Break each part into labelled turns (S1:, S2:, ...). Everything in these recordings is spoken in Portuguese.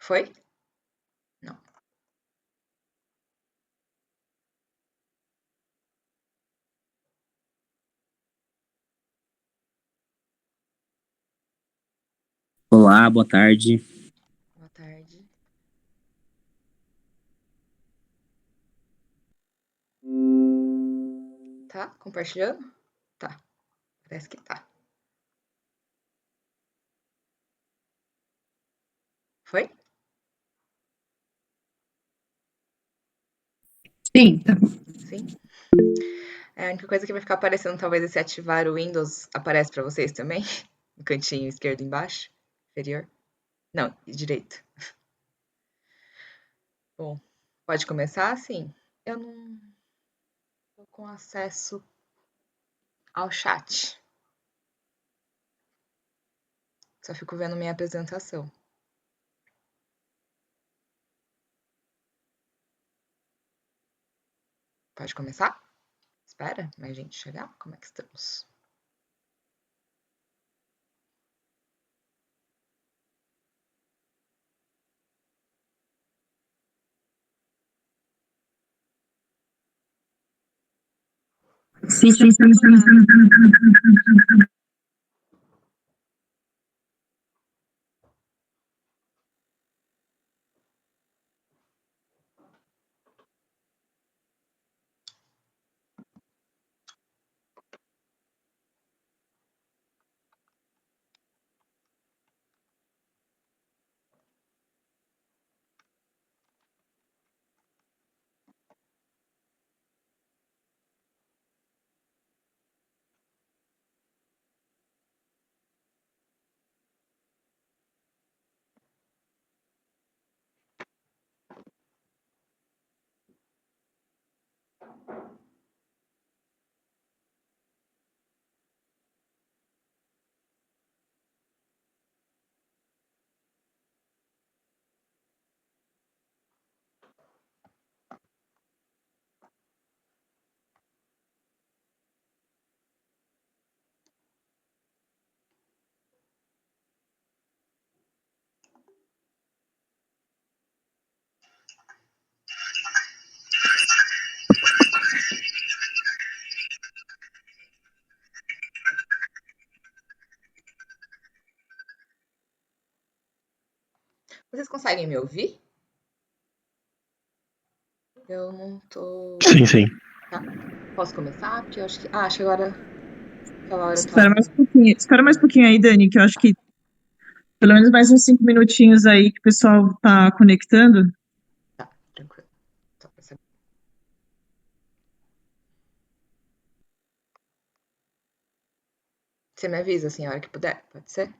S1: Foi? Não.
S2: Olá, boa tarde.
S1: Boa tarde. Tá compartilhando? Tá. Parece que tá. Foi?
S3: Sim, tá bom.
S1: Sim. A única coisa que vai ficar aparecendo, talvez, é se ativar o Windows, aparece pra vocês também? No cantinho esquerdo embaixo, inferior. Não, direito. Bom, pode começar? Sim. Eu não tô com acesso ao chat. Só fico vendo minha apresentação. Pode começar? Espera, mais gente chegar? Como é que estamos?
S3: Sim, sim, sim, sim, sim.
S1: Vocês conseguem me ouvir? Eu não tô.
S2: Sim, sim.
S1: Tá. Posso começar? Porque eu acho que. Ah, acho que agora. Aquela hora eu
S3: Espera
S1: tava.
S3: mais um pouquinho. Espera mais um pouquinho aí, Dani, que eu acho que pelo menos mais uns 5 minutinhos aí que o pessoal tá conectando.
S1: Tá, tranquilo. Só pra saber. Você me avisa assim a hora que puder? Pode ser?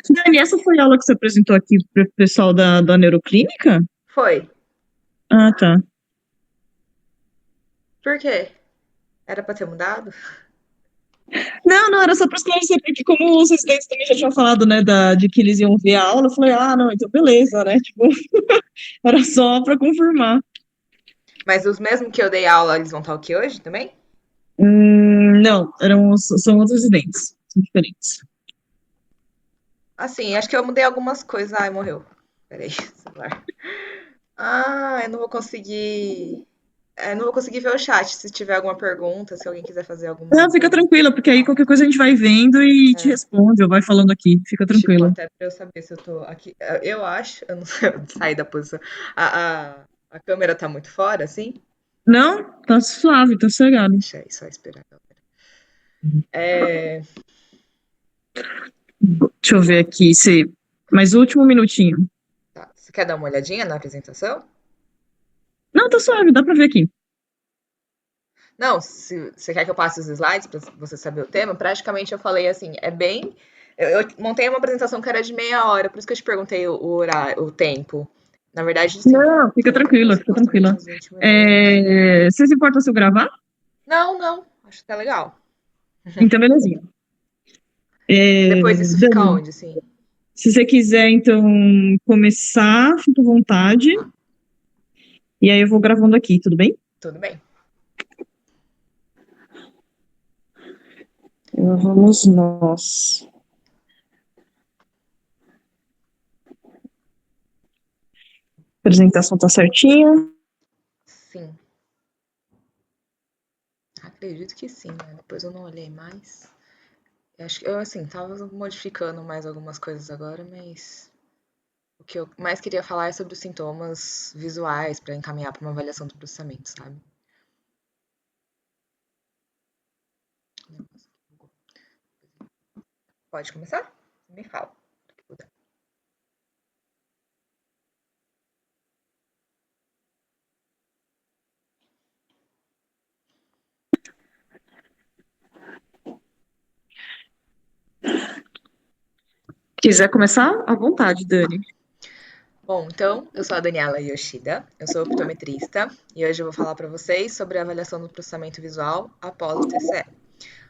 S3: Dani, essa foi a aula que você apresentou aqui para o pessoal da Neuroclínica?
S1: Foi.
S3: Ah, tá.
S1: Por quê? Era pra ter mudado?
S3: Não, não, era só para esclarecer, porque como os residentes também já tinham falado, né, de que eles iam ver a aula, eu falei, ah, não, então beleza, né? Tipo, era só para confirmar.
S1: Mas os mesmos que eu dei aula, eles vão estar aqui hoje também?
S3: Não, são outros residentes, são diferentes.
S1: Assim, acho que eu mudei algumas coisas. Ai, morreu. Peraí, celular. Ah, eu não vou conseguir. Não vou conseguir ver o chat. Se tiver alguma pergunta, se alguém quiser fazer alguma
S3: Não, fica
S1: pergunta.
S3: tranquila, porque aí qualquer coisa a gente vai vendo e te
S1: É,
S3: responde, ou vai falando aqui, fica
S1: tipo,
S3: tranquila.
S1: até pra eu saber se eu tô aqui. Eu acho, eu não sei, eu saí da posição. A câmera tá muito fora, assim?
S3: Não, tá suave, tá sossegado.
S1: Deixa aí, só esperar, galera. É,
S3: Deixa eu ver aqui se. Mais último minutinho.
S1: tá. Você quer dar uma olhadinha na apresentação?
S3: Não, tá suave, dá pra ver aqui.
S1: Não, se você quer que eu passe os slides para você saber o tema, praticamente eu falei assim, é bem. Eu montei uma apresentação que era de meia hora, por isso que eu te perguntei o horário, o tempo. Na verdade, assim,
S3: Não, fica
S1: teoricamente,
S3: tranquila, fica
S1: supostamente
S3: tranquila.
S1: uns 20 minutos.
S3: Você se importa se eu gravar?
S1: Não, não, acho que tá legal.
S3: Então, belezinha.
S1: Depois isso fica
S3: Dani,
S1: onde, assim?
S3: se você quiser, então, começar, fica à vontade.
S1: Tá,
S3: E aí eu vou gravando aqui, tudo bem?
S1: tudo bem.
S3: Então, vamos nós. A apresentação tá certinha.
S1: Sim, acredito que sim, né? Depois eu não olhei mais. Eu acho que eu, assim, tava modificando mais algumas coisas agora, mas o que eu mais queria falar é sobre os sintomas visuais para encaminhar para uma avaliação do processamento, sabe? Pode começar? Me fala.
S3: Quiser começar? À vontade, Dani.
S1: Bom, então, eu sou a Daniela Yoshida, eu sou optometrista e hoje eu vou falar para vocês sobre a avaliação do processamento visual após o TCE.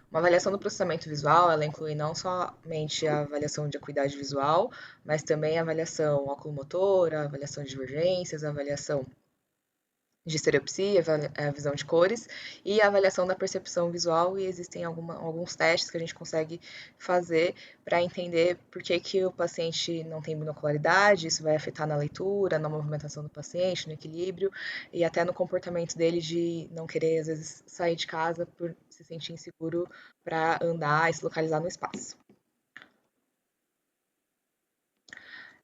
S1: Uma avaliação do processamento visual, ela inclui não somente a avaliação de acuidade visual, mas também a avaliação oculomotora, a avaliação de divergências, a avaliação de estereopsia, a visão de cores e a avaliação da percepção visual, e existem alguns testes que a gente consegue fazer para entender por que o paciente não tem binocularidade, isso vai afetar na leitura, na movimentação do paciente, no equilíbrio e até no comportamento dele de não querer, às vezes, sair de casa por se sentir inseguro para andar e se localizar no espaço.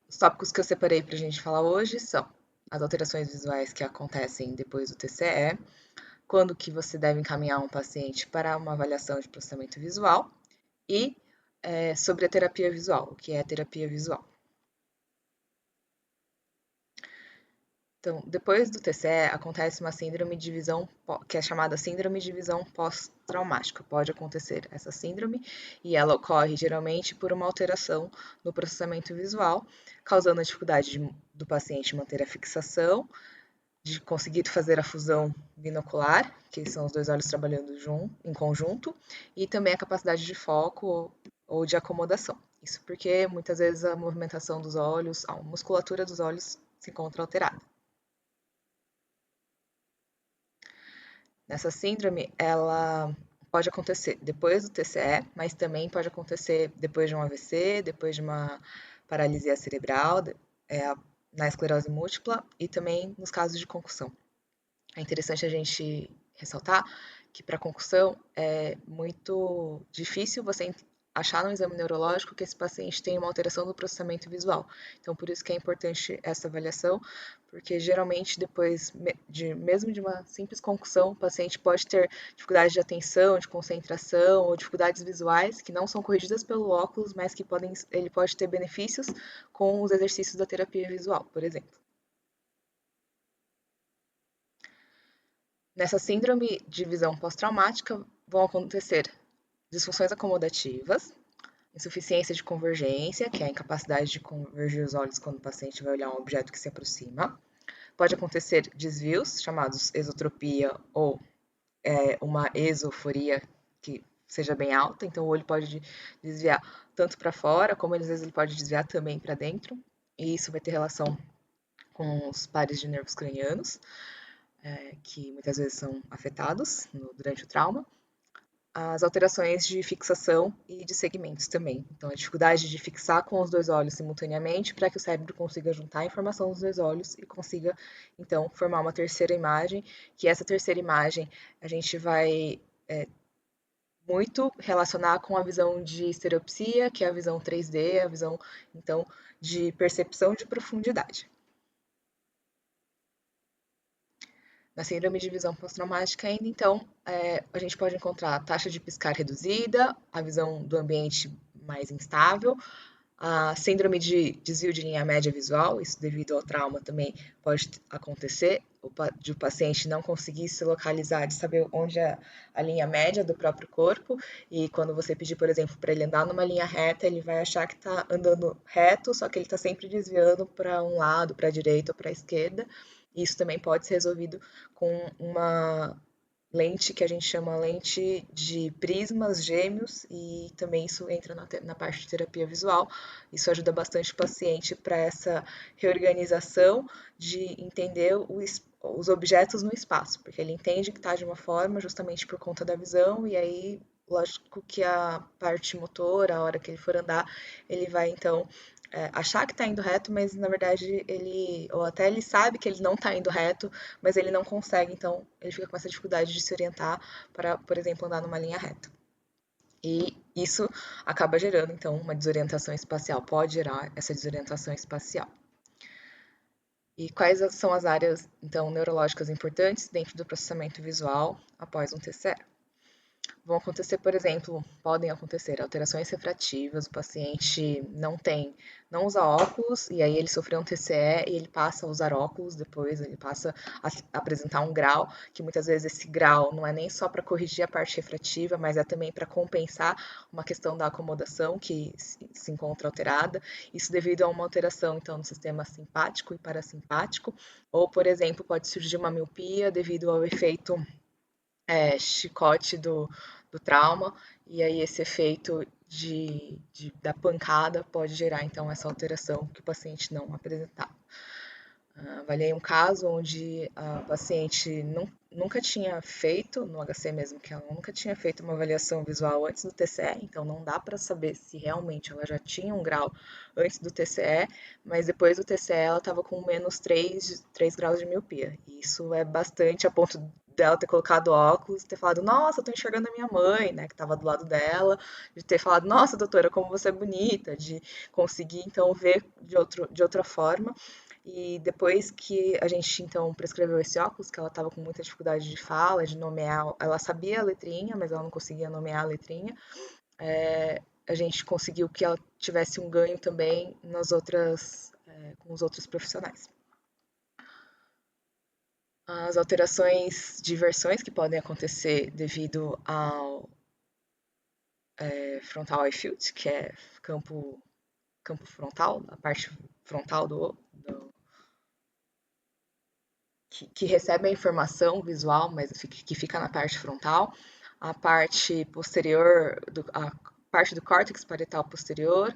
S1: Os tópicos que eu separei para a gente falar hoje são as alterações visuais que acontecem depois do TCE, quando que você deve encaminhar um paciente para uma avaliação de processamento visual e sobre a terapia visual, o que é a terapia visual. Então, depois do TCE, acontece uma síndrome de visão, que é chamada síndrome de visão pós-traumática. Pode acontecer essa síndrome e ela ocorre geralmente por uma alteração no processamento visual, causando a dificuldade do paciente manter a fixação, de conseguir fazer a fusão binocular, que são os dois olhos trabalhando em conjunto, e também a capacidade de foco ou de acomodação. Isso porque muitas vezes a movimentação dos olhos, a musculatura dos olhos se encontra alterada. Nessa síndrome, ela pode acontecer depois do TCE, mas também pode acontecer depois de um AVC, depois de uma paralisia cerebral, é, na esclerose múltipla e também nos casos de concussão. É interessante a gente ressaltar que para concussão é muito difícil você achar no exame neurológico que esse paciente tem uma alteração do processamento visual. Então, por isso que é importante essa avaliação, porque geralmente depois mesmo de uma simples concussão, o paciente pode ter dificuldade de atenção, de concentração ou dificuldades visuais que não são corrigidas pelo óculos, mas que ele pode ter benefícios com os exercícios da terapia visual, por exemplo. Nessa síndrome de visão pós-traumática vão acontecer disfunções acomodativas, insuficiência de convergência, que é a incapacidade de convergir os olhos quando o paciente vai olhar um objeto que se aproxima. Pode acontecer desvios, chamados esotropia ou uma esoforia, que seja bem alta, então o olho pode desviar tanto para fora, como às vezes ele pode desviar também para dentro, e isso vai ter relação com os pares de nervos cranianos, que muitas vezes são afetados durante o trauma. As alterações de fixação e de segmentos também. Então, a dificuldade de fixar com os dois olhos simultaneamente para que o cérebro consiga juntar a informação dos dois olhos e consiga, então, formar uma terceira imagem, que essa terceira imagem a gente vai muito relacionar com a visão de estereopsia, que é a visão 3D, a visão, então, de percepção de profundidade. Na síndrome de visão pós-traumática ainda, então, a gente pode encontrar a taxa de piscar reduzida, a visão do ambiente mais instável, a síndrome de desvio de linha média visual, isso devido ao trauma também pode acontecer, de o paciente não conseguir se localizar, de saber onde é a linha média do próprio corpo, e quando você pedir, por exemplo, para ele andar numa linha reta, ele vai achar que está andando reto, só que ele está sempre desviando para um lado, para a direita ou para a esquerda. Isso também pode ser resolvido com uma lente que a gente chama lente de prismas gêmeos, e também isso entra na parte de terapia visual. Isso ajuda bastante o paciente para essa reorganização de entender os objetos no espaço, porque ele entende que está de uma forma justamente por conta da visão, e aí, lógico que a parte motora, a hora que ele for andar, ele vai então achar que está indo reto, mas na verdade ou até ele sabe que ele não está indo reto, mas ele não consegue, então ele fica com essa dificuldade de se orientar para, por exemplo, andar numa linha reta. E isso acaba gerando, então, uma desorientação espacial, pode gerar essa desorientação espacial. E quais são as áreas, então, neurológicas importantes dentro do processamento visual após um TCE? Vão acontecer, por exemplo, podem acontecer alterações refrativas, o paciente não usa óculos, e aí ele sofreu um TCE e ele passa a usar óculos depois, ele passa a apresentar um grau, que muitas vezes esse grau não é nem só para corrigir a parte refrativa, mas é também para compensar uma questão da acomodação que se encontra alterada, isso devido a uma alteração, então, no sistema simpático e parasimpático, ou, por exemplo, pode surgir uma miopia devido ao efeito chicote do trauma, e aí esse efeito da pancada pode gerar, então, essa alteração que o paciente não apresentava. Avaliei um caso onde a paciente nunca tinha feito, no HC mesmo, que ela nunca tinha feito uma avaliação visual antes do TCE, então não dá para saber se realmente ela já tinha um grau antes do TCE, mas depois do TCE ela estava com menos 3 graus de miopia. E isso é bastante a ponto dela ter colocado óculos e ter falado, nossa, eu tô enxergando a minha mãe, né, que estava do lado dela, de ter falado, nossa, doutora, como você é bonita, de conseguir, então, ver de outra forma. E depois que a gente, então, prescreveu esse óculos, que ela estava com muita dificuldade de fala, de nomear, ela sabia a letrinha, mas ela não conseguia nomear a letrinha, a gente conseguiu que ela tivesse um ganho também com os outros profissionais. As alterações de versões que podem acontecer devido ao frontal eye field, que é campo frontal, a parte frontal que recebe a informação visual, mas que fica na parte frontal, a parte posterior, a parte do córtex parietal posterior,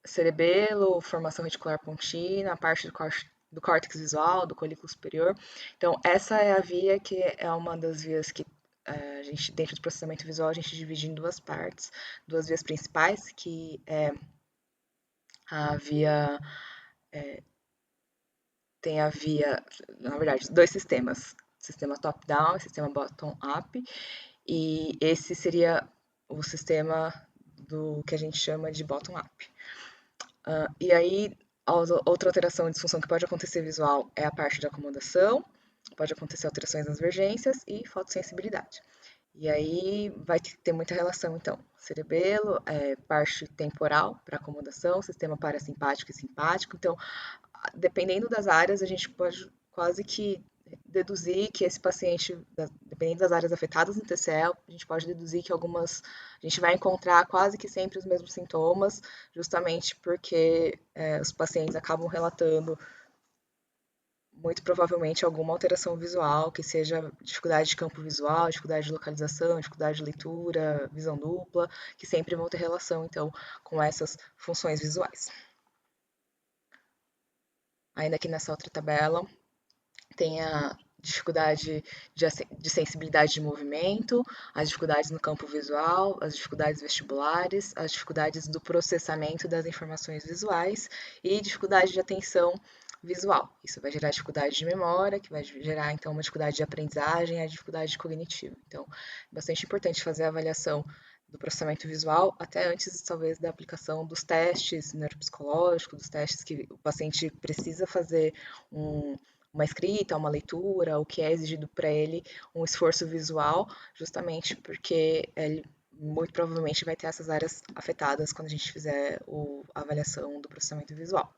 S1: cerebelo, formação reticular pontina, a parte do córtex visual, do colículo superior. Então, essa é a via que é uma das vias que a gente, dentro do processamento visual, a gente divide em duas partes, duas vias principais, que é a via tem a via, na verdade, dois sistemas, sistema top-down e sistema bottom-up, e esse seria o sistema do que a gente chama de bottom-up. E aí, outra alteração de disfunção que pode acontecer visual é a parte da acomodação, pode acontecer alterações nas vergências e fotossensibilidade. E aí vai ter muita relação, então, cerebelo, parte temporal para acomodação, sistema parasimpático e simpático. Então, dependendo das áreas, a gente pode quase que deduzir que esse paciente, dependendo das áreas afetadas no TCE, a gente pode deduzir que a gente vai encontrar quase que sempre os mesmos sintomas, justamente porque os pacientes acabam relatando muito provavelmente alguma alteração visual, que seja dificuldade de campo visual, dificuldade de localização, dificuldade de leitura, visão dupla, que sempre vão ter relação, então, com essas funções visuais. Ainda aqui nessa outra tabela, tem a dificuldade de sensibilidade de movimento, as dificuldades no campo visual, as dificuldades vestibulares, as dificuldades do processamento das informações visuais e dificuldade de atenção visual. Isso vai gerar dificuldade de memória, que vai gerar então uma dificuldade de aprendizagem, a dificuldade cognitiva. Então, é bastante importante fazer a avaliação do processamento visual até antes, talvez, da aplicação dos testes neuropsicológicos, dos testes que o paciente precisa fazer uma escrita, uma leitura, o que é exigido para ele um esforço visual, justamente porque ele muito provavelmente vai ter essas áreas afetadas quando a gente fizer a avaliação do processamento visual.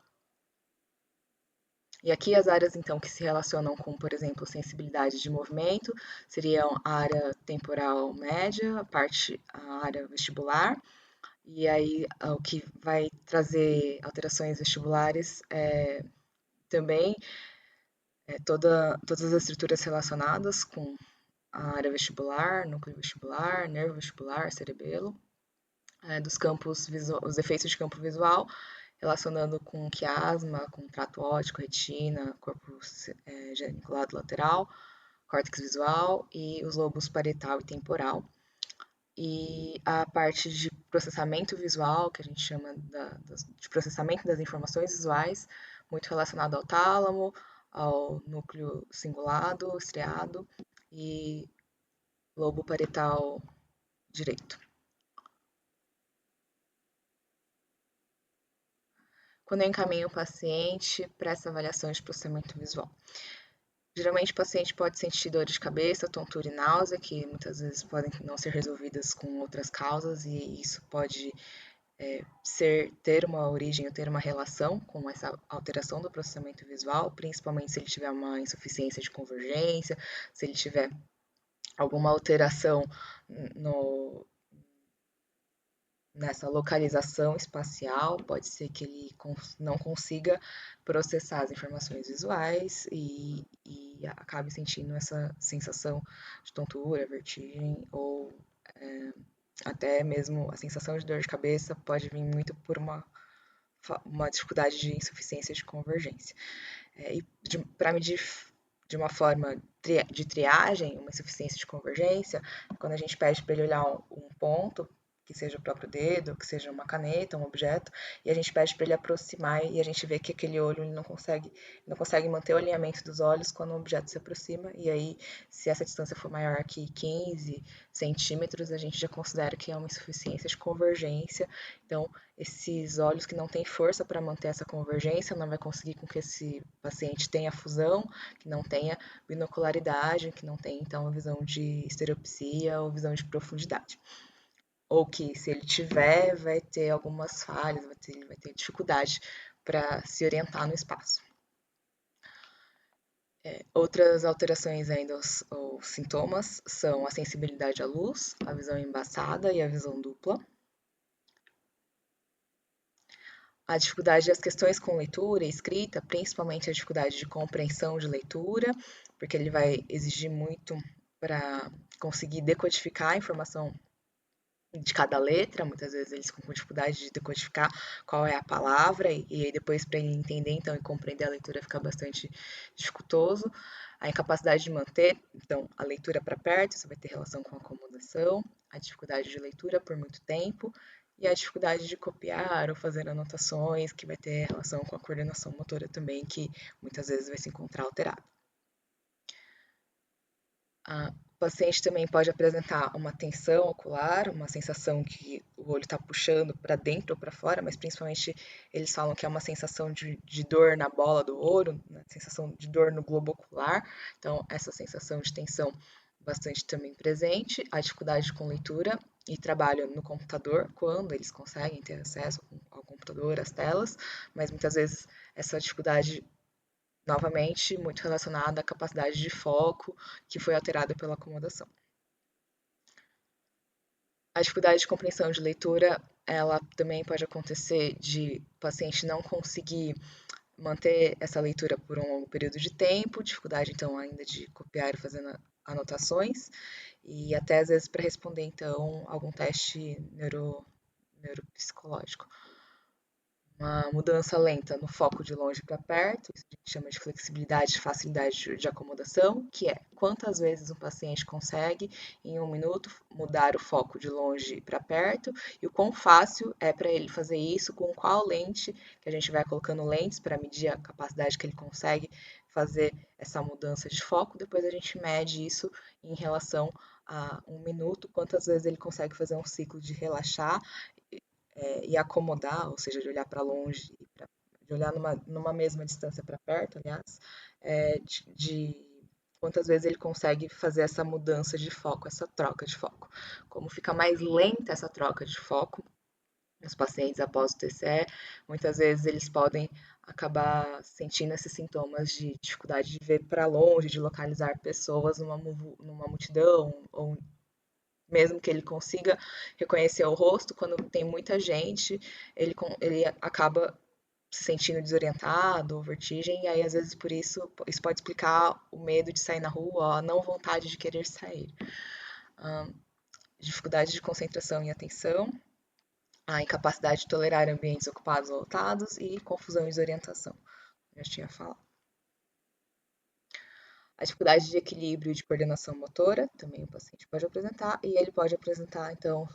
S1: E aqui as áreas, então, que se relacionam com, por exemplo, sensibilidade de movimento, seriam a área temporal média, a área vestibular, e aí o que vai trazer alterações vestibulares também todas as estruturas relacionadas com a área vestibular, núcleo vestibular, nervo vestibular, cerebelo, dos campos os efeitos de campo visual, relacionando com quiasma, com trato óptico, retina, corpo geniculado lateral, córtex visual e os lobos parietal e temporal. E a parte de processamento visual, que a gente chama de processamento das informações visuais, muito relacionado ao tálamo, ao núcleo cingulado, estriado e lobo parietal direito. Quando eu encaminho o paciente para essa avaliação de processamento visual. Geralmente o paciente pode sentir dor de cabeça, tontura e náusea, que muitas vezes podem não ser resolvidas com outras causas, e isso pode ter uma origem ou ter uma relação com essa alteração do processamento visual, principalmente se ele tiver uma insuficiência de convergência, se ele tiver alguma alteração nessa localização espacial, pode ser que ele não consiga processar as informações visuais e acabe sentindo essa sensação de tontura, vertigem ou até mesmo a sensação de dor de cabeça pode vir muito por uma dificuldade de insuficiência de convergência. E para medir de uma forma de triagem, uma insuficiência de convergência, quando a gente pede para ele olhar um ponto, que seja o próprio dedo, que seja uma caneta, um objeto, e a gente pede para ele aproximar e a gente vê que aquele olho ele não consegue manter o alinhamento dos olhos quando o objeto se aproxima, e aí, se essa distância for maior que 15 centímetros, a gente já considera que é uma insuficiência de convergência. Então, esses olhos que não têm força para manter essa convergência, não vai conseguir com que esse paciente tenha fusão, que não tenha binocularidade, que não tenha, então, a visão de estereopsia ou visão de profundidade. Ou que, se ele tiver, vai ter algumas falhas, ele vai ter dificuldade para se orientar no espaço. Outras alterações ainda, ou sintomas, são a sensibilidade à luz, a visão embaçada e a visão dupla. A dificuldade das questões com leitura e escrita, principalmente a dificuldade de compreensão de leitura, porque ele vai exigir muito para conseguir decodificar a informação de cada letra, muitas vezes eles ficam com dificuldade de decodificar qual é a palavra, e aí depois para ele entender então e compreender a leitura fica bastante dificultoso. A incapacidade de manter, então, a leitura para perto, isso vai ter relação com a acomodação, a dificuldade de leitura por muito tempo, e a dificuldade de copiar ou fazer anotações, que vai ter relação com a coordenação motora também, que muitas vezes vai se encontrar alterada. O paciente também pode apresentar uma tensão ocular, uma sensação que o olho está puxando para dentro ou para fora, mas principalmente eles falam que é uma sensação de dor na bola do olho, uma sensação de dor no globo ocular. Então, essa sensação de tensão bastante também presente, a dificuldade com leitura e trabalho no computador, quando eles conseguem ter acesso ao computador, às telas, mas muitas vezes essa dificuldade novamente muito relacionada à capacidade de foco que foi alterada pela acomodação. A dificuldade de compreensão de leitura, ela também pode acontecer de o paciente não conseguir manter essa leitura por um longo período de tempo, dificuldade então ainda de copiar e fazer anotações, e até às vezes para responder então algum teste neuropsicológico. Uma mudança lenta no foco de longe para perto, isso a gente chama de flexibilidade e facilidade de acomodação, que é quantas vezes um paciente consegue, em 1 minuto, mudar o foco de longe para perto, e o quão fácil é para ele fazer isso, com qual lente, que a gente vai colocando lentes para medir a capacidade que ele consegue fazer essa mudança de foco, depois a gente mede isso em relação a 1 minuto, quantas vezes ele consegue fazer um ciclo de relaxar e acomodar, ou seja, de olhar para longe, de olhar numa mesma distância para perto, aliás, de quantas vezes ele consegue fazer essa mudança de foco, essa troca de foco. Como fica mais lenta essa troca de foco nos pacientes após o TCE, muitas vezes eles podem acabar sentindo esses sintomas de dificuldade de ver para longe, de localizar pessoas numa multidão, ou mesmo que ele consiga reconhecer o rosto, quando tem muita gente, ele acaba se sentindo desorientado, vertigem, e aí às vezes por isso pode explicar o medo de sair na rua, a não vontade de querer sair. Dificuldade de concentração e atenção, a incapacidade de tolerar ambientes ocupados ou lotados e confusão e desorientação. Já tinha falado. A dificuldade de equilíbrio e de coordenação motora, também o paciente pode apresentar, e ele pode apresentar, então,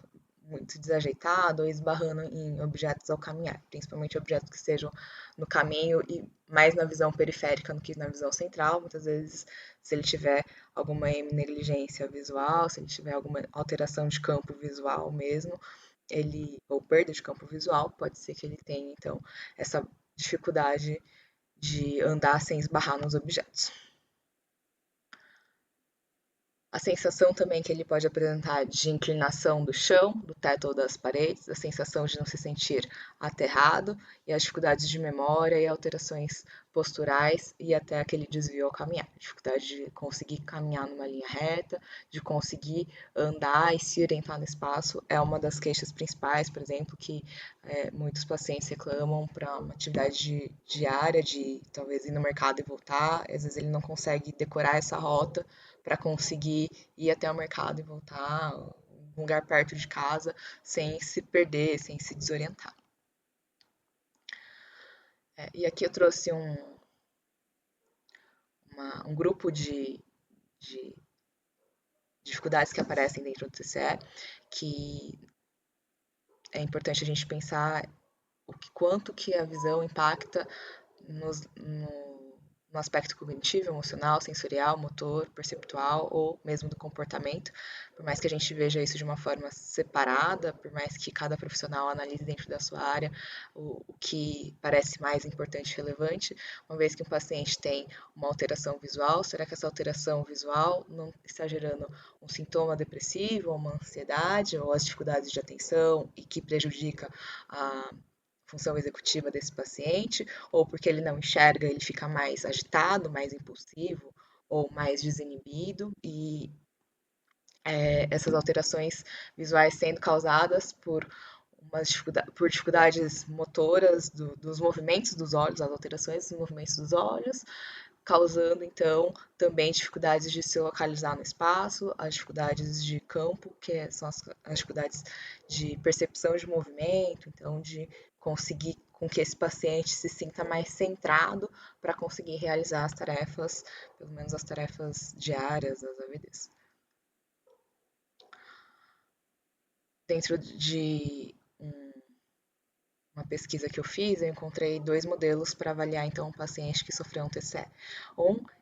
S1: muito desajeitado ou esbarrando em objetos ao caminhar, principalmente objetos que estejam no caminho e mais na visão periférica do que na visão central. Muitas vezes, se ele tiver alguma negligência visual, se ele tiver alguma alteração de campo visual mesmo, ou perda de campo visual, pode ser que ele tenha, então, essa dificuldade de andar sem esbarrar nos objetos. A sensação também que ele pode apresentar de inclinação do chão, do teto ou das paredes, a sensação de não se sentir aterrado e as dificuldades de memória e alterações posturais e até aquele desvio ao caminhar, dificuldade de conseguir caminhar numa linha reta, de conseguir andar e se orientar no espaço, é uma das queixas principais, por exemplo, que muitos pacientes reclamam para uma atividade diária, de talvez ir no mercado e voltar, às vezes ele não consegue decorar essa rota para conseguir ir até o mercado e voltar, um lugar perto de casa, sem se perder, sem se desorientar. E aqui eu trouxe um grupo de dificuldades que aparecem dentro do TCE, que é importante a gente pensar quanto que a visão impacta no aspecto cognitivo, emocional, sensorial, motor, perceptual ou mesmo do comportamento. Por mais que a gente veja isso de uma forma separada, por mais que cada profissional analise dentro da sua área o que parece mais importante e relevante, uma vez que um paciente tem uma alteração visual, será que essa alteração visual não está gerando um sintoma depressivo, uma ansiedade ou as dificuldades de atenção e que prejudica a função executiva desse paciente, ou porque ele não enxerga, ele fica mais agitado, mais impulsivo ou mais desinibido, e essas alterações visuais sendo causadas por dificuldades motoras dos movimentos dos olhos, as alterações dos movimentos dos olhos, causando então também dificuldades de se localizar no espaço, as dificuldades de campo, que são as dificuldades de percepção de movimento, então de conseguir com que esse paciente se sinta mais centrado para conseguir realizar as tarefas, pelo menos as tarefas diárias das AVDs. Dentro de uma pesquisa que eu fiz, eu encontrei 2 modelos para avaliar então um paciente que sofreu um TCE.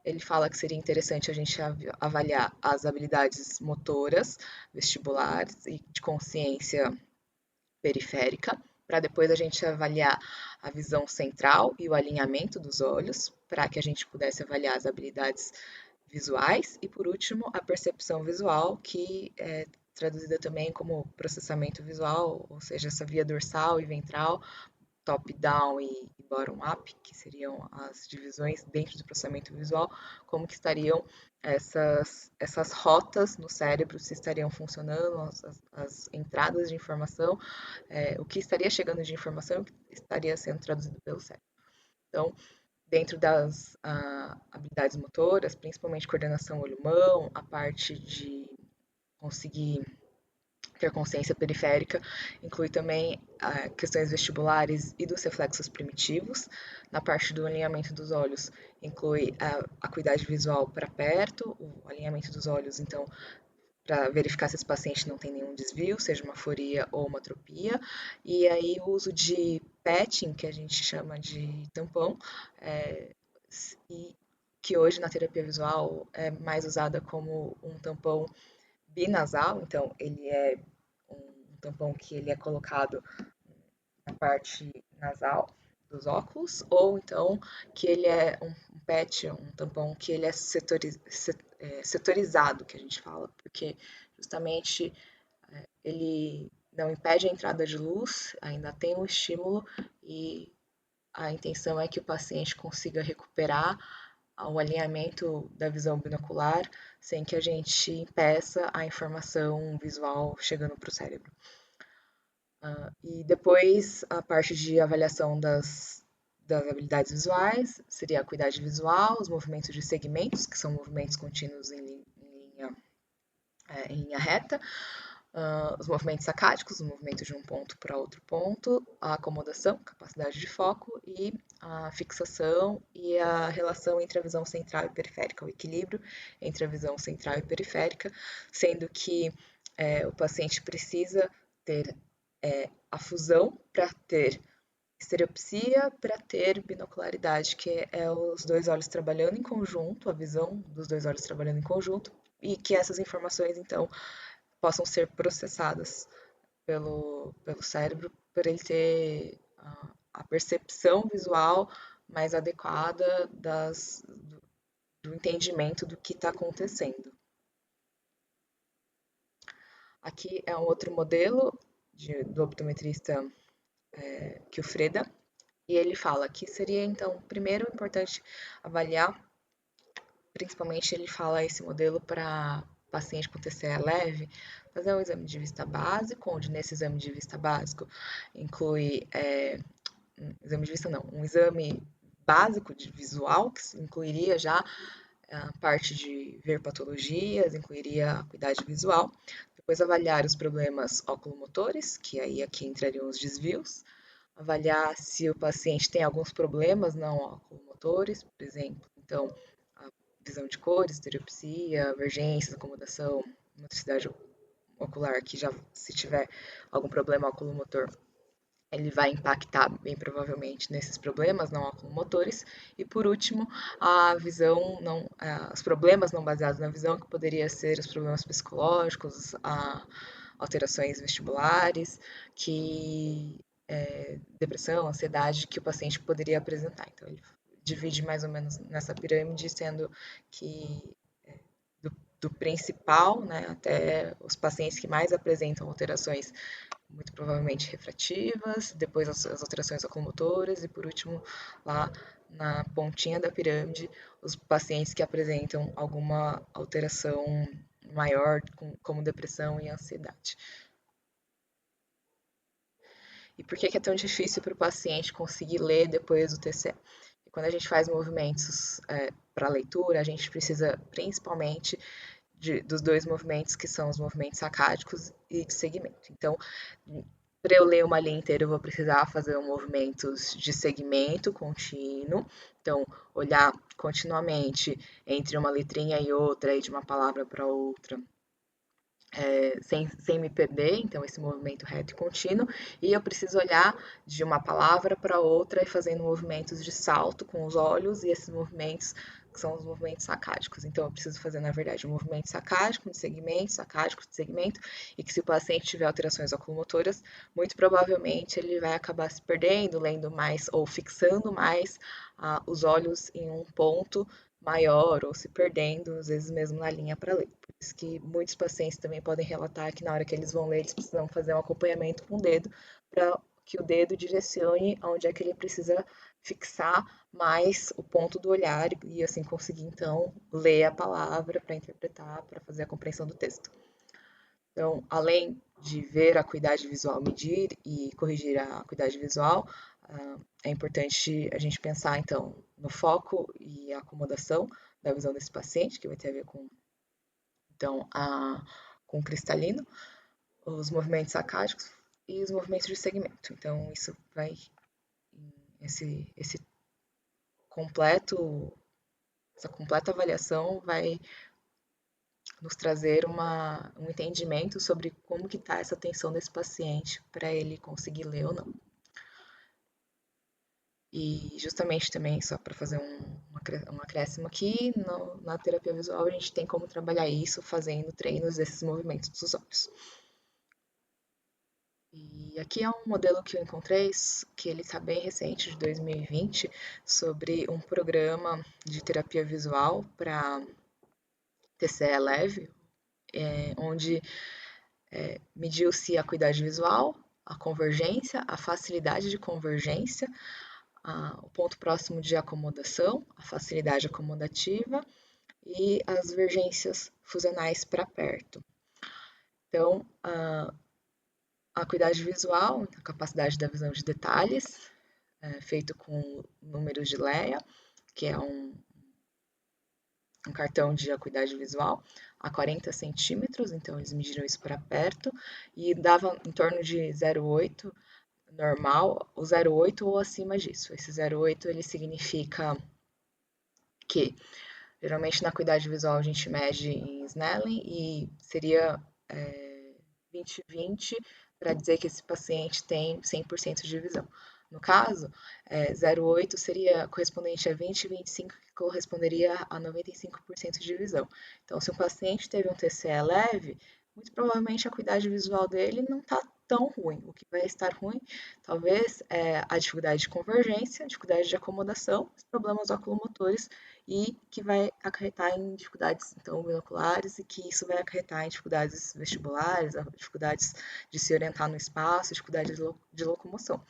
S1: Ele fala que seria interessante a gente avaliar as habilidades motoras, vestibulares e de consciência periférica, para depois a gente avaliar a visão central e o alinhamento dos olhos, para que a gente pudesse avaliar as habilidades visuais e, por último, a percepção visual, que é traduzida também como processamento visual, ou seja, essa via dorsal e ventral, top-down e bottom-up, que seriam as divisões dentro do processamento visual, como que estariam essas rotas no cérebro, se estariam funcionando, as entradas de informação, o que estaria chegando de informação e o que estaria sendo traduzido pelo cérebro. Então, dentro das habilidades motoras, principalmente coordenação olho-mão, a parte de conseguir ter consciência periférica, inclui também questões vestibulares e dos reflexos primitivos. Na parte do alinhamento dos olhos, inclui a acuidade visual para perto, o alinhamento dos olhos, então, para verificar se esse paciente não tem nenhum desvio, seja uma foria ou uma atropia. E aí o uso de patching, que a gente chama de tampão, e que hoje na terapia visual é mais usada como um tampão binasal, então ele é um tampão que ele é colocado na parte nasal dos óculos, ou então que ele é um patch, um tampão que ele é setorizado, que a gente fala, porque justamente ele não impede a entrada de luz, ainda tem um estímulo e a intenção é que o paciente consiga recuperar o alinhamento da visão binocular sem que a gente impeça a informação visual chegando para o cérebro. E depois a parte de avaliação das habilidades visuais seria a acuidade visual, os movimentos de segmentos, que são movimentos contínuos em linha reta, os movimentos sacádicos, o movimento de um ponto para outro ponto, a acomodação, capacidade de foco e a fixação e a relação entre a visão central e periférica, o equilíbrio entre a visão central e periférica, sendo que o paciente precisa ter a fusão para ter estereopsia, para ter binocularidade, que é os dois olhos trabalhando em conjunto, a visão dos dois olhos trabalhando em conjunto, e que essas informações, então, possam ser processadas pelo cérebro, para ele ter a percepção visual mais adequada do entendimento do que está acontecendo. Aqui é um outro modelo do optometrista que o Freda, e ele fala que seria, então, primeiro importante avaliar, principalmente ele fala esse modelo para paciente com TCE leve, fazer um exame de vista básico, onde nesse exame de vista básico inclui exame de vista não, um exame básico de visual, que incluiria já a parte de ver patologias, incluiria a acuidade visual, depois avaliar os problemas oculomotores, que aí aqui entrariam os desvios, avaliar se o paciente tem alguns problemas não oculomotores, por exemplo, então, a visão de cores, estereopsia, avergências, acomodação, motricidade ocular, que já se tiver algum problema oculomotor, ele vai impactar bem provavelmente nesses problemas não oculomotores. E por último, a visão não, os problemas não baseados na visão, que poderia ser os problemas psicológicos, alterações vestibulares, que depressão, ansiedade que o paciente poderia apresentar. Então ele divide mais ou menos nessa pirâmide, sendo que do principal, né, até os pacientes que mais apresentam alterações muito provavelmente refrativas, depois as alterações oculomotoras e por último lá na pontinha da pirâmide os pacientes que apresentam alguma alteração maior como depressão e ansiedade. E por que é tão difícil para o paciente conseguir ler depois do TCE? Quando a gente faz movimentos para leitura, a gente precisa principalmente dos dois movimentos que são os movimentos sacádicos e de segmento. Então, para eu ler uma linha inteira, eu vou precisar fazer movimentos de segmento contínuo. Então, olhar continuamente entre uma letrinha e outra, e de uma palavra para outra, sem me perder, então esse movimento reto e contínuo, e eu preciso olhar de uma palavra para outra e fazendo movimentos de salto com os olhos, e esses movimentos que são os movimentos sacádicos. Então eu preciso fazer, na verdade, um movimento sacádico de segmento, sacádico de segmento, e que se o paciente tiver alterações oculomotoras, muito provavelmente ele vai acabar se perdendo, lendo mais ou fixando mais os olhos em um ponto maior ou se perdendo, às vezes mesmo na linha para ler. Por isso que muitos pacientes também podem relatar que na hora que eles vão ler, eles precisam fazer um acompanhamento com o dedo para que o dedo direcione onde é que ele precisa fixar mais o ponto do olhar e assim conseguir então ler a palavra para interpretar, para fazer a compreensão do texto. Então, além de ver a acuidade visual, medir e corrigir a acuidade visual, é importante a gente pensar, então, no foco e a acomodação da visão desse paciente, que vai ter a ver com, então, com o cristalino, os movimentos sacádicos e os movimentos de segmento. Então, isso vai, essa completa avaliação vai nos trazer um entendimento sobre como que está essa atenção desse paciente para ele conseguir ler ou não. E justamente também, só para fazer um acréscimo aqui, na terapia visual a gente tem como trabalhar isso fazendo treinos desses movimentos dos olhos. E aqui é um modelo que eu encontrei, que ele está bem recente, de 2020, sobre um programa de terapia visual para TCE leve, onde mediu-se a acuidade visual, a convergência, a facilidade de convergência, o ponto próximo de acomodação, a facilidade acomodativa e as vergências fusionais para perto. Então, a acuidade visual, a capacidade da visão de detalhes, feito com números de Leia, que é um cartão de acuidade visual, a 40 centímetros, então eles mediram isso para perto, e dava em torno de 0,8 normal, o 0,8 ou acima disso. Esse 0,8 ele significa que geralmente na acuidade visual a gente mede em Snellen e seria 20/20 para dizer que esse paciente tem 100% de visão. No caso, 0,8 seria correspondente a 20 e 25, que corresponderia a 95% de visão. Então, se um paciente teve um TCE leve, muito provavelmente a acuidade visual dele não está tão ruim. O que vai estar ruim, talvez, é a dificuldade de convergência, a dificuldade de acomodação, os problemas oculomotores e que vai acarretar em dificuldades, então, binoculares e que isso vai acarretar em dificuldades vestibulares, dificuldades de se orientar no espaço, dificuldades de locomoção.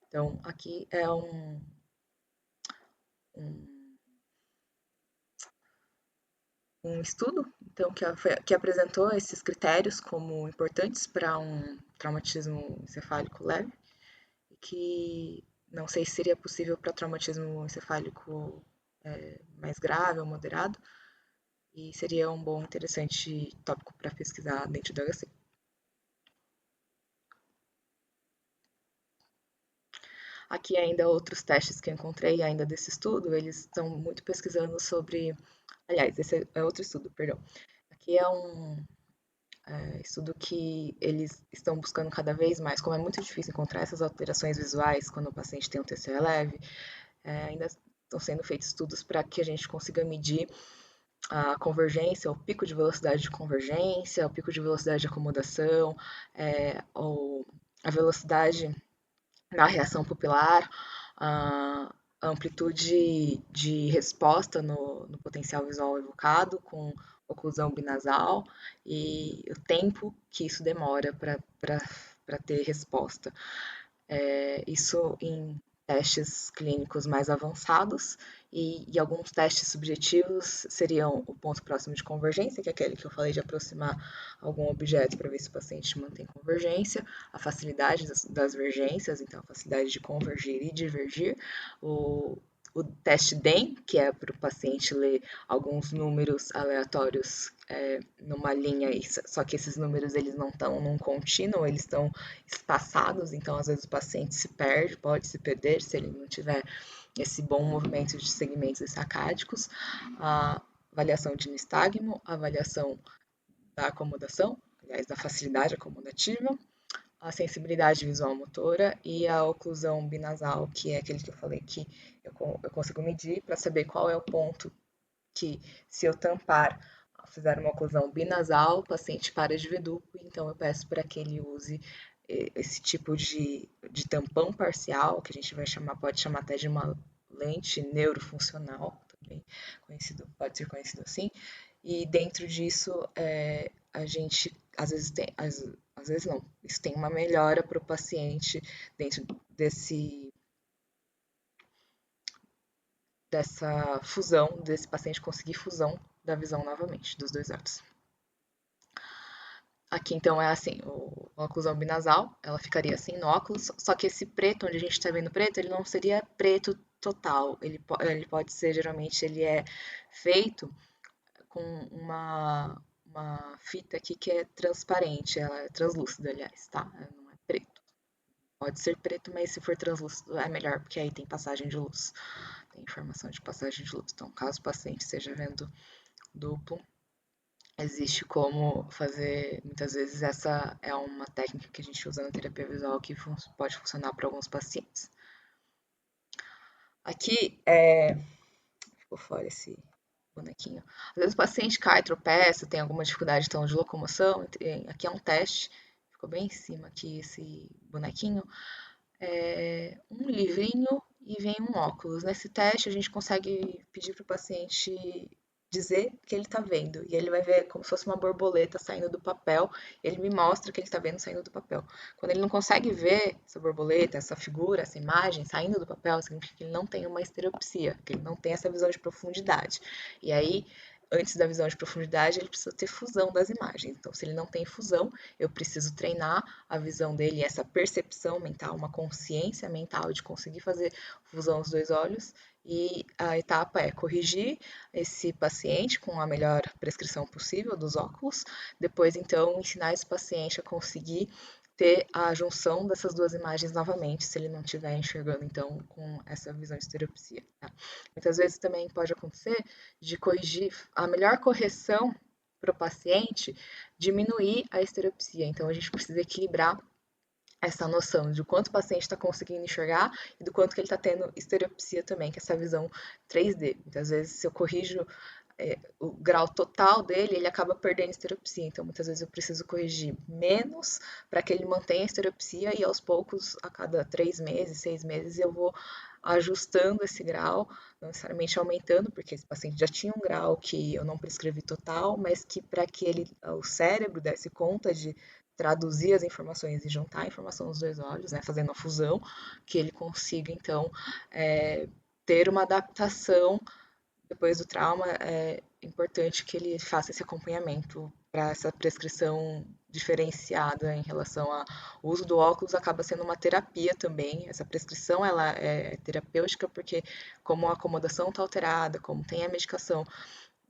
S1: Então, aqui é um estudo então, que apresentou esses critérios como importantes para um traumatismo encefálico leve, e que não sei se seria possível para traumatismo encefálico mais grave ou moderado, e seria um bom, interessante tópico para pesquisar dentro do HC. Aqui ainda outros testes que eu encontrei ainda desse estudo, eles estão muito pesquisando sobre... Aliás, esse é outro estudo, perdão. Aqui é um estudo que eles estão buscando cada vez mais, como é muito difícil encontrar essas alterações visuais quando o paciente tem um TCE leve, ainda estão sendo feitos estudos para que a gente consiga medir a convergência, o pico de velocidade de convergência, o pico de velocidade de acomodação, ou a velocidade na reação pupilar, a amplitude de resposta no potencial visual evocado com oclusão binasal e o tempo que isso demora para ter resposta. Isso em testes clínicos mais avançados e alguns testes subjetivos seriam o ponto próximo de convergência, que é aquele que eu falei de aproximar algum objeto para ver se o paciente mantém convergência, a facilidade das vergências, então a facilidade de convergir e divergir, o teste DEM, que é para o paciente ler alguns números aleatórios numa linha, só que esses números eles não estão num contínuo, eles estão espaçados, então às vezes o paciente se perde, pode se perder se ele não tiver esse bom movimento de segmentos sacádicos, a avaliação de nistagmo, a avaliação da acomodação, aliás, da facilidade acomodativa, a sensibilidade visual motora e a oclusão binasal, que é aquele que eu falei que eu consigo medir para saber qual é o ponto que, se eu tampar, fizer uma oclusão binasal, o paciente para de ver duplo, então eu peço para que ele use esse tipo de tampão parcial, que a gente vai chamar, pode chamar até de uma lente neurofuncional, também conhecido, pode ser conhecido assim, e dentro disso a gente às vezes às vezes não. Isso tem uma melhora para o paciente dentro dessa fusão, desse paciente conseguir fusão da visão novamente, dos dois olhos. Aqui então é assim, a oclusão binasal, ela ficaria assim no óculos, só que esse preto, onde a gente está vendo preto, ele não seria preto total, ele pode ser, geralmente, ele é feito com uma fita aqui que é transparente, ela é translúcida, aliás, tá? Não é preto. Pode ser preto, mas se for translúcido é melhor, porque aí tem passagem de luz, tem informação de passagem de luz. Então, caso o paciente esteja vendo duplo, existe como fazer, muitas vezes essa é uma técnica que a gente usa na terapia visual que pode funcionar para alguns pacientes. Aqui ficou fora esse bonequinho. Às vezes o paciente cai, tropeça, tem alguma dificuldade então de locomoção. Aqui é um teste, ficou bem em cima aqui esse bonequinho. Um livrinho e vem um óculos. Nesse teste a gente consegue pedir para o paciente dizer o que ele está vendo. E ele vai ver como se fosse uma borboleta saindo do papel. E ele me mostra o que ele está vendo saindo do papel. Quando ele não consegue ver essa borboleta, essa figura, essa imagem saindo do papel, significa que ele não tem uma estereopsia, que ele não tem essa visão de profundidade. E aí, antes da visão de profundidade, ele precisa ter fusão das imagens. Então, se ele não tem fusão, eu preciso treinar a visão dele, essa percepção mental, uma consciência mental de conseguir fazer fusão dos dois olhos. E a etapa é corrigir esse paciente com a melhor prescrição possível dos óculos. Depois, então, ensinar esse paciente a conseguir ter a junção dessas duas imagens novamente, se ele não estiver enxergando, então, com essa visão de estereopsia. Tá? Muitas vezes também pode acontecer de corrigir, a melhor correção para o paciente, diminuir a estereopsia. Então, a gente precisa equilibrar essa noção de quanto o paciente está conseguindo enxergar e do quanto que ele está tendo estereopsia também, que é essa visão 3D. Muitas vezes, se eu corrijo o grau total dele, ele acaba perdendo estereopsia. Então, muitas vezes eu preciso corrigir menos para que ele mantenha a estereopsia e aos poucos, a cada 3 meses, 6 meses, eu vou ajustando esse grau, não necessariamente aumentando, porque esse paciente já tinha um grau que eu não prescrevi total, mas que para que o cérebro desse conta de traduzir as informações e juntar a informação dos dois olhos, né, fazendo a fusão, que ele consiga, então, ter uma adaptação depois do trauma. É importante que ele faça esse acompanhamento para essa prescrição diferenciada em relação ao uso do óculos, acaba sendo uma terapia também. Essa prescrição ela é terapêutica porque como a acomodação está alterada, como tem a medicação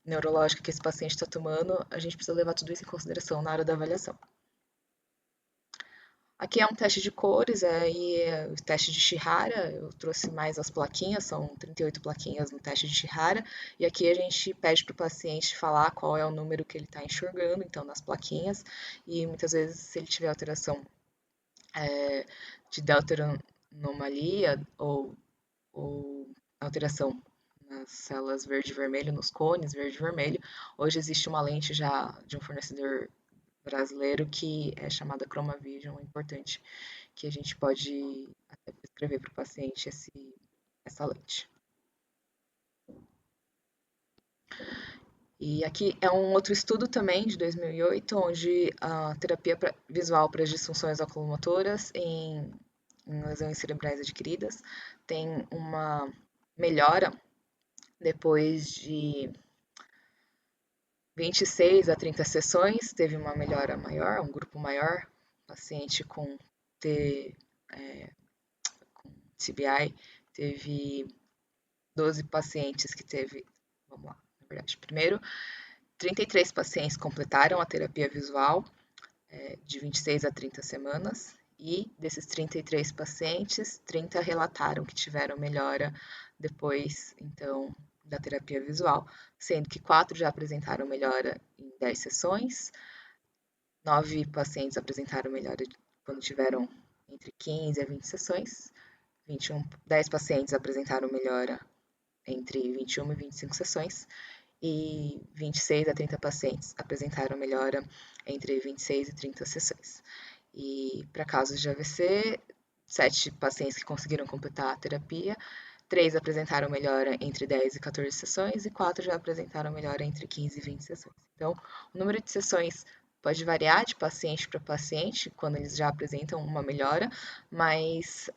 S1: neurológica que esse paciente está tomando, a gente precisa levar tudo isso em consideração na hora da avaliação. Aqui é um teste de cores, o teste de Shihara, eu trouxe mais as plaquinhas, são 38 plaquinhas no teste de Shihara, e aqui a gente pede para o paciente falar qual é o número que ele está enxergando, então, nas plaquinhas, e muitas vezes, se ele tiver alteração de delta-anomalia ou alteração nas células verde e vermelho, nos cones verde e vermelho, hoje existe uma lente já de um fornecedor brasileiro que é chamada ChromaVision. É importante que a gente pode até prescrever para o paciente essa lente. E aqui é um outro estudo também de 2008, onde a terapia visual para as disfunções oculomotoras em lesões cerebrais adquiridas tem uma melhora depois de 26 a 30 sessões, teve uma melhora maior, um grupo maior, paciente com TBI, teve 12 pacientes que teve, vamos lá, na verdade, primeiro, 33 pacientes completaram a terapia visual de 26 a 30 semanas, e desses 33 pacientes, 30 relataram que tiveram melhora depois, então, da terapia visual, sendo que 4 já apresentaram melhora em 10 sessões, 9 pacientes apresentaram melhora quando tiveram entre 15 a 20 sessões, 10 pacientes apresentaram melhora entre 21 e 25 sessões, e 26 a 30 pacientes apresentaram melhora entre 26 e 30 sessões. E para casos de AVC, 7 pacientes que conseguiram completar a terapia, 3 apresentaram melhora entre 10 e 14 sessões e 4 já apresentaram melhora entre 15 e 20 sessões. Então, o número de sessões pode variar de paciente para paciente, quando eles já apresentam uma melhora, mas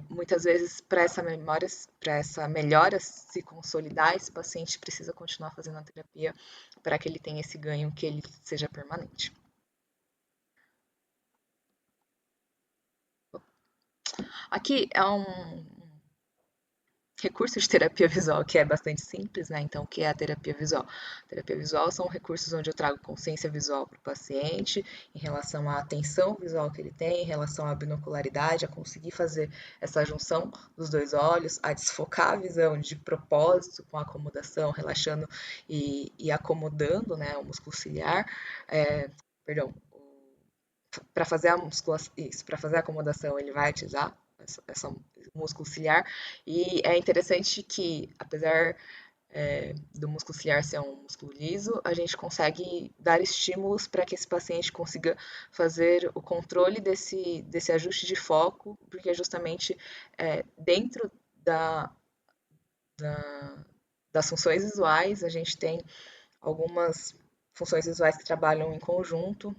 S1: muitas vezes para essa melhora se consolidar, esse paciente precisa continuar fazendo a terapia para que ele tenha esse ganho, que ele seja permanente. Aqui é um recurso de terapia visual que é bastante simples, né? Então, o que é a terapia visual? A terapia visual são recursos onde eu trago consciência visual para o paciente em relação à atenção visual que ele tem, em relação à binocularidade, a conseguir fazer essa junção dos dois olhos, a desfocar a visão de propósito com a acomodação, relaxando e acomodando, né, o músculo ciliar, perdão, para fazer a musculação, isso, para fazer a acomodação, ele vai utilizar essa músculo ciliar. E é interessante que, apesar do músculo ciliar ser um músculo liso, a gente consegue dar estímulos para que esse paciente consiga fazer o controle desse ajuste de foco, porque é justamente dentro das funções visuais, a gente tem algumas funções visuais que trabalham em conjunto.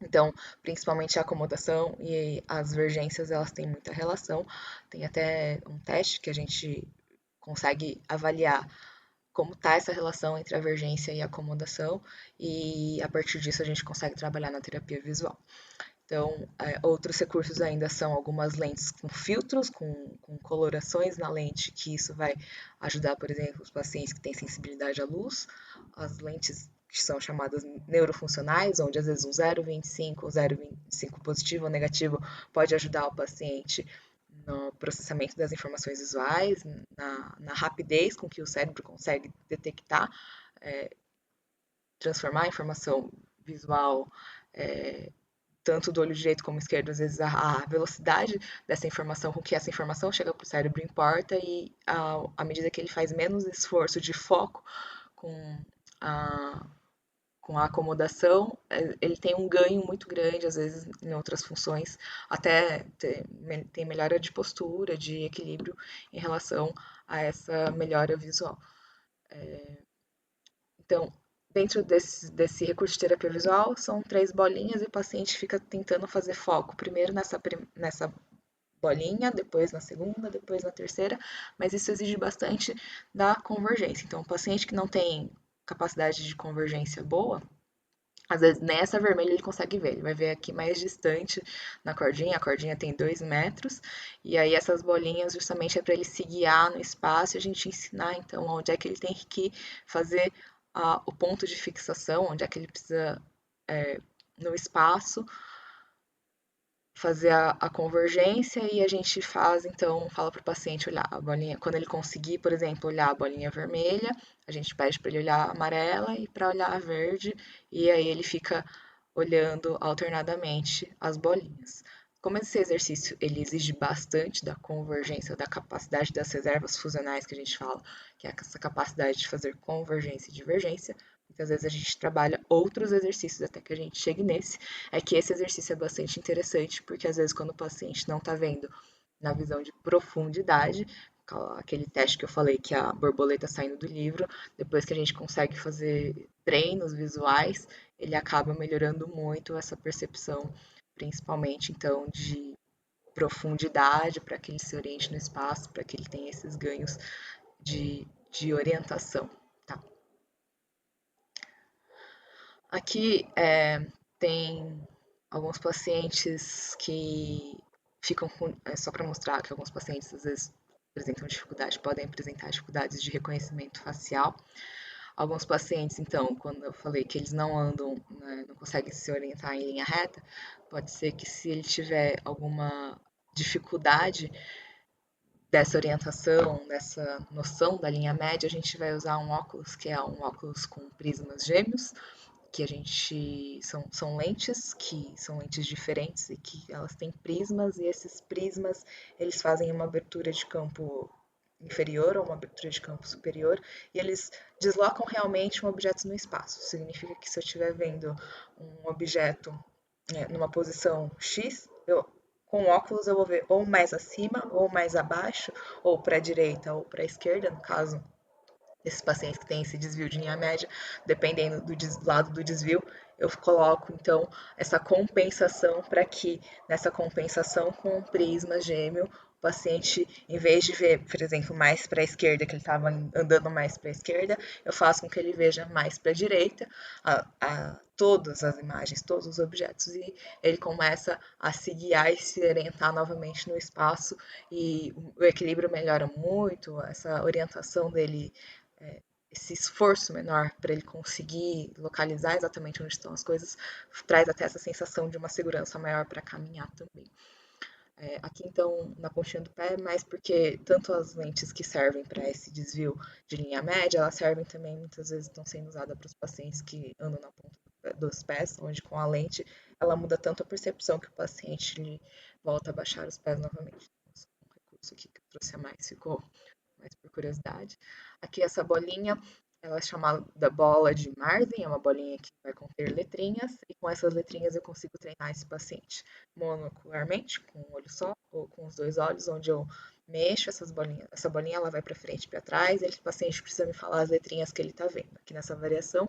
S1: Então, principalmente a acomodação e as vergências, elas têm muita relação. Tem até um teste que a gente consegue avaliar como está essa relação entre a vergência e a acomodação, e a partir disso a gente consegue trabalhar na terapia visual. Então, outros recursos ainda são algumas lentes com filtros, com colorações na lente, que isso vai ajudar, por exemplo, os pacientes que têm sensibilidade à luz. As lentes que são chamadas neurofuncionais, onde às vezes um 0,25 ou 0,25 positivo ou negativo pode ajudar o paciente no processamento das informações visuais, na rapidez com que o cérebro consegue detectar, transformar a informação visual, tanto do olho direito como esquerdo, às vezes a velocidade dessa informação, com que essa informação chega para o cérebro importa, e à medida que ele faz menos esforço de foco com a, com a acomodação, ele tem um ganho muito grande, às vezes, em outras funções, até tem melhora de postura, de equilíbrio em relação a essa melhora visual. Então, dentro desse recurso de terapia visual, são 3 bolinhas e o paciente fica tentando fazer foco, primeiro nessa bolinha, depois na segunda, depois na terceira, mas isso exige bastante da convergência. Então, o paciente que não tem capacidade de convergência boa, às vezes nessa vermelha ele consegue ver, ele vai ver aqui mais distante na cordinha, a cordinha tem 2 metros, e aí essas bolinhas justamente é para ele se guiar no espaço e a gente ensinar então onde é que ele tem que fazer o ponto de fixação, onde é que ele precisa, no espaço, fazer a convergência, e a gente faz, então, fala para o paciente olhar a bolinha, quando ele conseguir, por exemplo, olhar a bolinha vermelha, a gente pede para ele olhar a amarela e para olhar a verde, e aí ele fica olhando alternadamente as bolinhas. Como esse exercício ele exige bastante da convergência, da capacidade das reservas fusionais que a gente fala, que é essa capacidade de fazer convergência e divergência, muitas vezes a gente trabalha outros exercícios até que a gente chegue nesse. É que esse exercício é bastante interessante, porque às vezes quando o paciente não está vendo na visão de profundidade, aquele teste que eu falei que a borboleta saindo do livro, depois que a gente consegue fazer treinos visuais, ele acaba melhorando muito essa percepção, principalmente então de profundidade, para que ele se oriente no espaço, para que ele tenha esses ganhos de orientação. Tá? Aqui tem alguns pacientes que ficam com. Só para mostrar que alguns pacientes às vezes apresentam dificuldade, podem apresentar dificuldades de reconhecimento facial. Alguns pacientes, então, quando eu falei que eles não andam, né, não conseguem se orientar em linha reta, pode ser que se ele tiver alguma dificuldade dessa orientação, dessa noção da linha média, a gente vai usar um óculos que é um óculos com prismas gêmeos, que a gente são lentes que são lentes diferentes e que elas têm prismas, e esses prismas eles fazem uma abertura de campo inferior ou uma abertura de campo superior, e eles deslocam realmente um objeto no espaço. Significa que se eu estiver vendo um objeto numa posição X, com óculos eu vou ver ou mais acima, ou mais abaixo, ou para a direita ou para a esquerda, no caso esses pacientes que têm esse desvio de linha média, dependendo do lado do desvio, eu coloco, então, essa compensação para que, nessa compensação com o prisma gêmeo, o paciente, em vez de ver, por exemplo, mais para a esquerda, que ele estava andando mais para a esquerda, eu faço com que ele veja mais para a direita, todas as imagens, todos os objetos, e ele começa a se guiar e se orientar novamente no espaço, e o equilíbrio melhora muito, essa orientação dele, esse esforço menor para ele conseguir localizar exatamente onde estão as coisas, traz até essa sensação de uma segurança maior para caminhar também. Aqui então na pontinha do pé, mas porque tanto as lentes que servem para esse desvio de linha média, elas servem também, muitas vezes estão sendo usadas para os pacientes que andam na ponta dos pés, onde com a lente ela muda tanto a percepção que o paciente volta a baixar os pés novamente. Então, um recurso aqui que eu trouxe a mais, ficou mais por curiosidade. Aqui essa bolinha, ela é chamada bola de Marden, é uma bolinha que vai conter letrinhas, e com essas letrinhas eu consigo treinar esse paciente monocularmente, com um olho só, ou com os dois olhos, onde eu mexo essas bolinhas. Essa bolinha ela vai para frente e para trás, e o paciente precisa me falar as letrinhas que ele está vendo. Aqui nessa variação,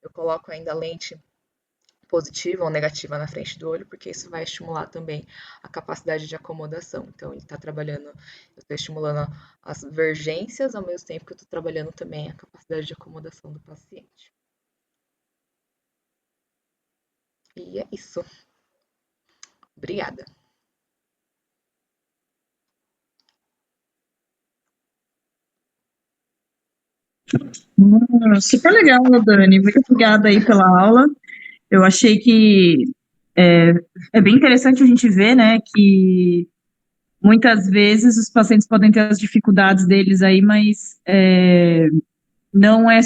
S1: eu coloco ainda a lente positiva ou negativa na frente do olho, porque isso vai estimular também a capacidade de acomodação. Então, ele está trabalhando, eu estou estimulando as vergências, ao mesmo tempo que eu estou trabalhando também a capacidade de acomodação do paciente. E é isso. Obrigada.
S3: Super legal, Dani. Muito obrigada aí pela aula. Eu achei que é bem interessante a gente ver, né, que muitas vezes os pacientes podem ter as dificuldades deles aí, mas não é